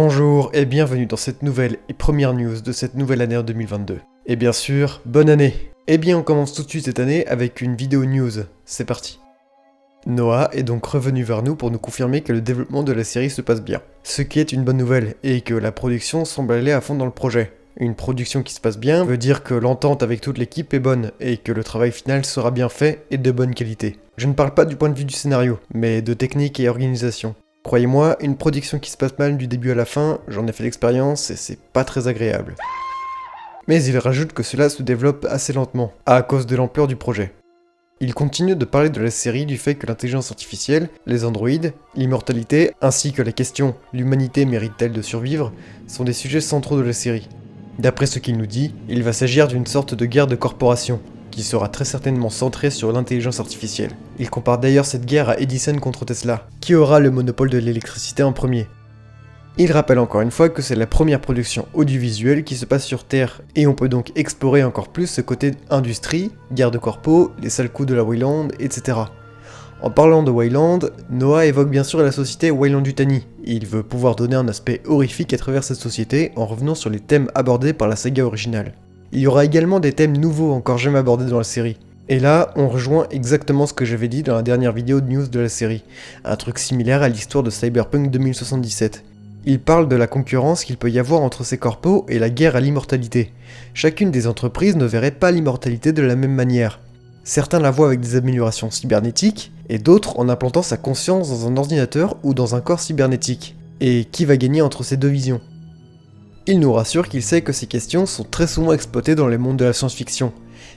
Bonjour et bienvenue dans cette nouvelle et première news de cette nouvelle année en 2022. Et bien sûr, bonne année! Eh bien on commence tout de suite cette année avec une vidéo news, c'est parti. Noah est donc revenu vers nous pour nous confirmer que le développement de la série se passe bien. Ce qui est une bonne nouvelle, et que la production semble aller à fond dans le projet. Une production qui se passe bien veut dire que l'entente avec toute l'équipe est bonne, et que le travail final sera bien fait et de bonne qualité. Je ne parle pas du point de vue du scénario, mais de technique et organisation. Croyez-moi, une production qui se passe mal du début à la fin, j'en ai fait l'expérience et c'est pas très agréable. Mais il rajoute que cela se développe assez lentement, à cause de l'ampleur du projet. Il continue de parler de la série du fait que l'intelligence artificielle, les androïdes, l'immortalité, ainsi que la question « l'humanité mérite-t-elle de survivre ?» sont des sujets centraux de la série. D'après ce qu'il nous dit, il va s'agir d'une sorte de guerre de corporation, qui sera très certainement centrée sur l'intelligence artificielle. Il compare d'ailleurs cette guerre à Edison contre Tesla, qui aura le monopole de l'électricité en premier. Il rappelle encore une fois que c'est la première production audiovisuelle qui se passe sur Terre, et on peut donc explorer encore plus ce côté industrie, guerre de corpo, les sales coups de la Weyland, etc. En parlant de Weyland, Noah évoque bien sûr la société Weyland-Yutani, et il veut pouvoir donner un aspect horrifique à travers cette société en revenant sur les thèmes abordés par la saga originale. Il y aura également des thèmes nouveaux encore jamais abordés dans la série. Et là, on rejoint exactement ce que j'avais dit dans la dernière vidéo de news de la série, un truc similaire à l'histoire de Cyberpunk 2077. Il parle de la concurrence qu'il peut y avoir entre ces corpos et la guerre à l'immortalité. Chacune des entreprises ne verrait pas l'immortalité de la même manière. Certains la voient avec des améliorations cybernétiques, et d'autres en implantant sa conscience dans un ordinateur ou dans un corps cybernétique. Et qui va gagner entre ces deux visions ? Il nous rassure qu'il sait que ces questions sont très souvent exploitées dans les mondes de la science-fiction,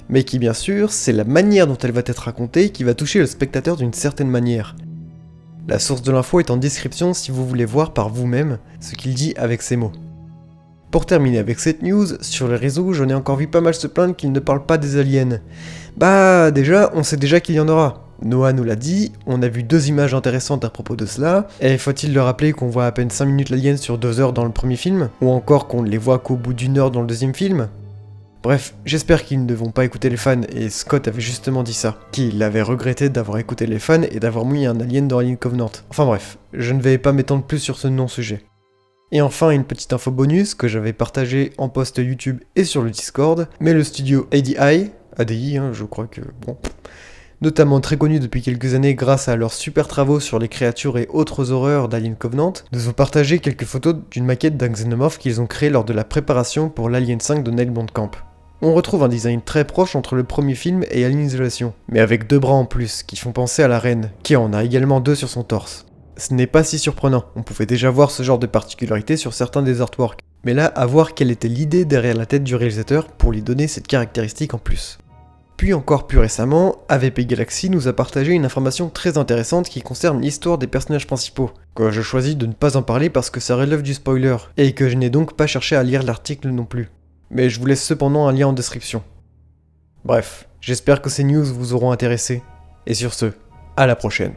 mais qui bien sûr, c'est la manière dont elle va être racontée qui va toucher le spectateur d'une certaine manière. La source de l'info est en description si vous voulez voir par vous-même ce qu'il dit avec ces mots. Pour terminer avec cette news, sur les réseaux, j'en ai encore vu pas mal se plaindre qu'il ne parle pas des aliens. Bah déjà, on sait déjà qu'il y en aura. Noah nous l'a dit, on a vu 2 images intéressantes à propos de cela, et faut-il le rappeler qu'on voit à peine 5 minutes l'alien sur 2 heures dans le premier film, ou encore qu'on ne les voit qu'au bout d'1 heure dans le deuxième film? Bref, j'espère qu'ils ne vont pas écouter les fans, et Scott avait justement dit ça, qu'il avait regretté d'avoir écouté les fans et d'avoir mis un alien dans Alien Covenant. Enfin bref, je ne vais pas m'étendre plus sur ce non-sujet. Et enfin, une petite info bonus que j'avais partagée en post YouTube et sur le Discord, mais le studio ADI, je crois que bon... notamment très connus depuis quelques années grâce à leurs super travaux sur les créatures et autres horreurs d'Alien Covenant, nous ont partagé quelques photos d'une maquette d'un xénomorphe qu'ils ont créé lors de la préparation pour l'Alien 5 de Neil Blomkamp. On retrouve un design très proche entre le premier film et Alien Isolation, mais avec 2 bras en plus, qui font penser à la reine, qui en a également 2 sur son torse. Ce n'est pas si surprenant, on pouvait déjà voir ce genre de particularité sur certains des artworks, mais là, à voir quelle était l'idée derrière la tête du réalisateur pour lui donner cette caractéristique en plus. Puis encore plus récemment, AVP Galaxy nous a partagé une information très intéressante qui concerne l'histoire des personnages principaux, que je choisis de ne pas en parler parce que ça relève du spoiler, et que je n'ai donc pas cherché à lire l'article non plus. Mais je vous laisse cependant un lien en description. Bref, j'espère que ces news vous auront intéressé, et sur ce, à la prochaine.